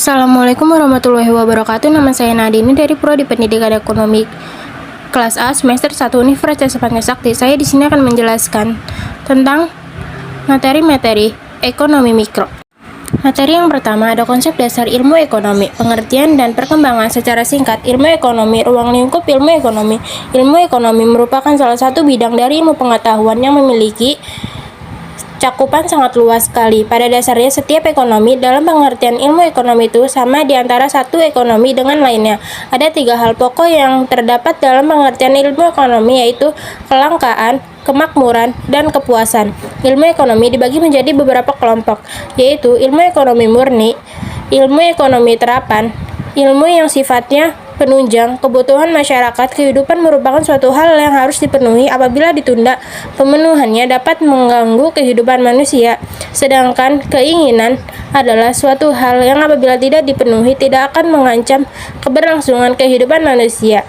Assalamualaikum warahmatullahi wabarakatuh. Nama saya Nadine dari Prodi Pendidikan Ekonomi kelas A semester 1 Universitas Sapienza Sakti. Saya di sini akan menjelaskan tentang materi-materi ekonomi mikro. Materi yang pertama ada konsep dasar ilmu ekonomi, pengertian dan perkembangan secara singkat. Ilmu ekonomi, ruang lingkup ilmu ekonomi. Ilmu ekonomi merupakan salah satu bidang dari ilmu pengetahuan yang memiliki cakupan sangat luas sekali. Pada dasarnya, setiap ekonomi dalam pengertian ilmu ekonomi itu sama di antara satu ekonomi dengan lainnya. Ada 3 hal pokok yang terdapat dalam pengertian ilmu ekonomi, yaitu kelangkaan, kemakmuran, dan kepuasan. Ilmu ekonomi dibagi menjadi beberapa kelompok, yaitu ilmu ekonomi murni, ilmu ekonomi terapan, ilmu yang sifatnya penunjang kebutuhan masyarakat. Kehidupan merupakan suatu hal yang harus dipenuhi. Apabila ditunda, pemenuhannya dapat mengganggu kehidupan manusia. Sedangkan keinginan adalah suatu hal yang apabila tidak dipenuhi tidak akan mengancam keberlangsungan kehidupan manusia.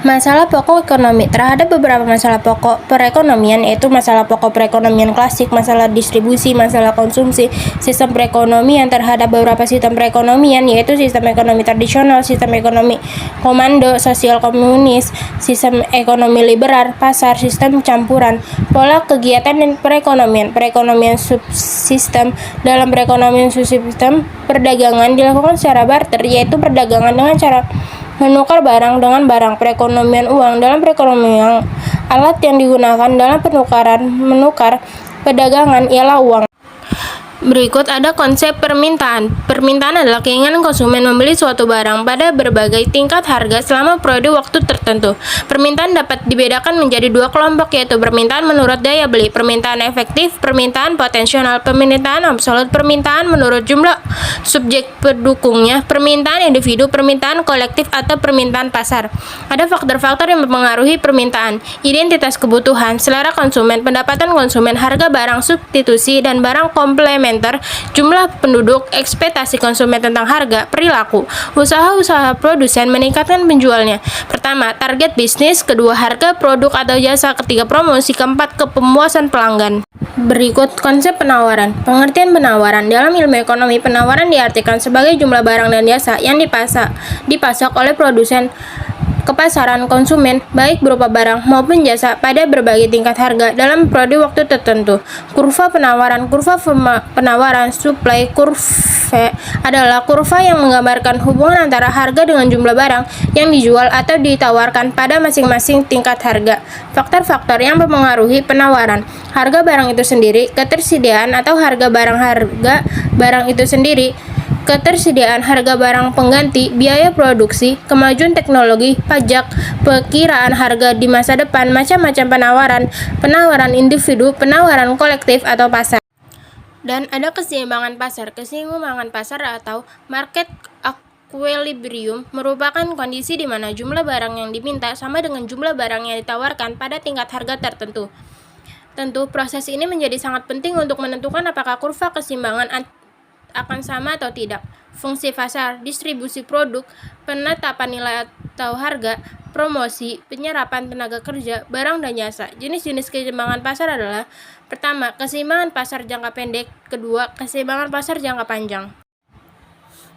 Masalah pokok ekonomi. Terhadap beberapa masalah pokok perekonomian, yaitu masalah pokok perekonomian klasik, masalah distribusi, masalah konsumsi, sistem perekonomian. Terhadap beberapa sistem perekonomian, yaitu sistem ekonomi tradisional, sistem ekonomi komando, sosial komunis, sistem ekonomi liberal, pasar, sistem campuran, pola kegiatan dan perekonomian. Perekonomian subsistem. Dalam perekonomian subsistem, perdagangan dilakukan secara barter, yaitu perdagangan dengan cara menukar barang dengan barang. Perekonomian uang. Dalam perekonomian, alat yang digunakan dalam menukar perdagangan ialah uang. Berikut ada konsep permintaan. Permintaan adalah keinginan konsumen membeli suatu barang pada berbagai tingkat harga selama periode waktu tertentu. Permintaan dapat dibedakan menjadi 2 kelompok, yaitu permintaan menurut daya beli, permintaan efektif, permintaan potensial, permintaan absolut, permintaan menurut jumlah subjek pendukungnya, permintaan individu, permintaan kolektif, atau permintaan pasar. Ada faktor-faktor yang mempengaruhi permintaan: identitas kebutuhan, selera konsumen, pendapatan konsumen, harga barang substitusi dan barang komplementer, jumlah penduduk, ekspektasi konsumen tentang harga, perilaku usaha-usaha produsen meningkatkan penjualnya. Pertama, target bisnis. Kedua, harga produk atau jasa. Ketiga, promosi. Keempat, kepuasan pelanggan. Berikut konsep penawaran. Pengertian penawaran. Dalam ilmu ekonomi, penawaran diartikan sebagai jumlah barang dan jasa yang dipasok oleh produsen ke pasaran konsumen, baik berupa barang maupun jasa pada berbagai tingkat harga dalam periode waktu tertentu. Kurva penawaran. Kurva penawaran supply curve adalah kurva yang menggambarkan hubungan antara harga dengan jumlah barang yang dijual atau ditawarkan pada masing-masing tingkat harga. Faktor-faktor yang mempengaruhi penawaran: harga barang itu sendiri, ketersediaan atau harga barang itu sendiri, ketersediaan harga barang pengganti, biaya produksi, kemajuan teknologi, pajak, perkiraan harga di masa depan, macam-macam penawaran individu, penawaran kolektif atau pasar. Dan ada keseimbangan pasar. Keseimbangan pasar atau market equilibrium merupakan kondisi di mana jumlah barang yang diminta sama dengan jumlah barang yang ditawarkan pada tingkat harga tertentu. Tentu, proses ini menjadi sangat penting untuk menentukan apakah kurva keseimbangan akan sama atau tidak. Fungsi pasar: distribusi produk, penetapan nilai atau harga, promosi, penyerapan tenaga kerja, barang dan jasa. Jenis-jenis keseimbangan pasar adalah: pertama, keseimbangan pasar jangka pendek. Kedua, keseimbangan pasar jangka panjang.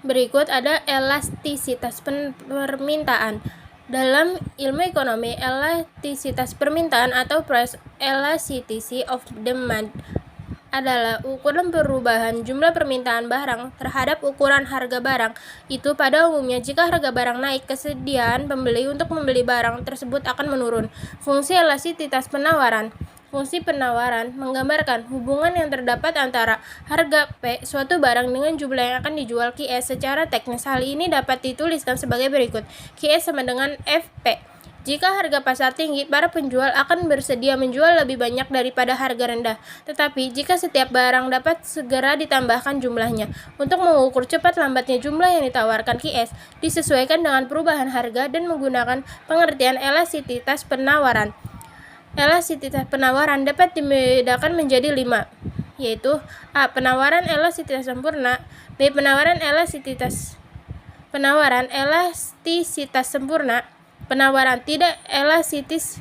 Berikut ada elastisitas permintaan. Dalam ilmu ekonomi, elastisitas permintaan atau price elasticity of demand adalah ukuran perubahan jumlah permintaan barang terhadap ukuran harga barang itu. Pada umumnya, jika harga barang naik, kesediaan pembeli untuk membeli barang tersebut akan menurun. Fungsi elastisitas penawaran. Fungsi penawaran menggambarkan hubungan yang terdapat antara harga P suatu barang dengan jumlah yang akan dijual QS. Secara teknis, hal ini dapat dituliskan sebagai berikut: QS sama dengan FP. Jika harga pasar tinggi, para penjual akan bersedia menjual lebih banyak daripada harga rendah. Tetapi, jika setiap barang dapat segera ditambahkan jumlahnya, untuk mengukur cepat lambatnya jumlah yang ditawarkan QS, disesuaikan dengan perubahan harga dan menggunakan pengertian elastisitas penawaran. Elastisitas penawaran dapat dibedakan menjadi 5, yaitu A. Penawaran elastisitas sempurna. B. Penawaran elastisitas sempurna. Penawaran tidak elastis,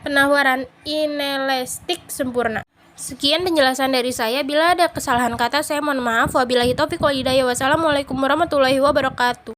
penawaran inelastik sempurna. Sekian penjelasan dari saya. Bila ada kesalahan kata, saya mohon maaf. Wabillahi taufiq wal hidayah. Wassalamualaikum warahmatullahi wabarakatuh.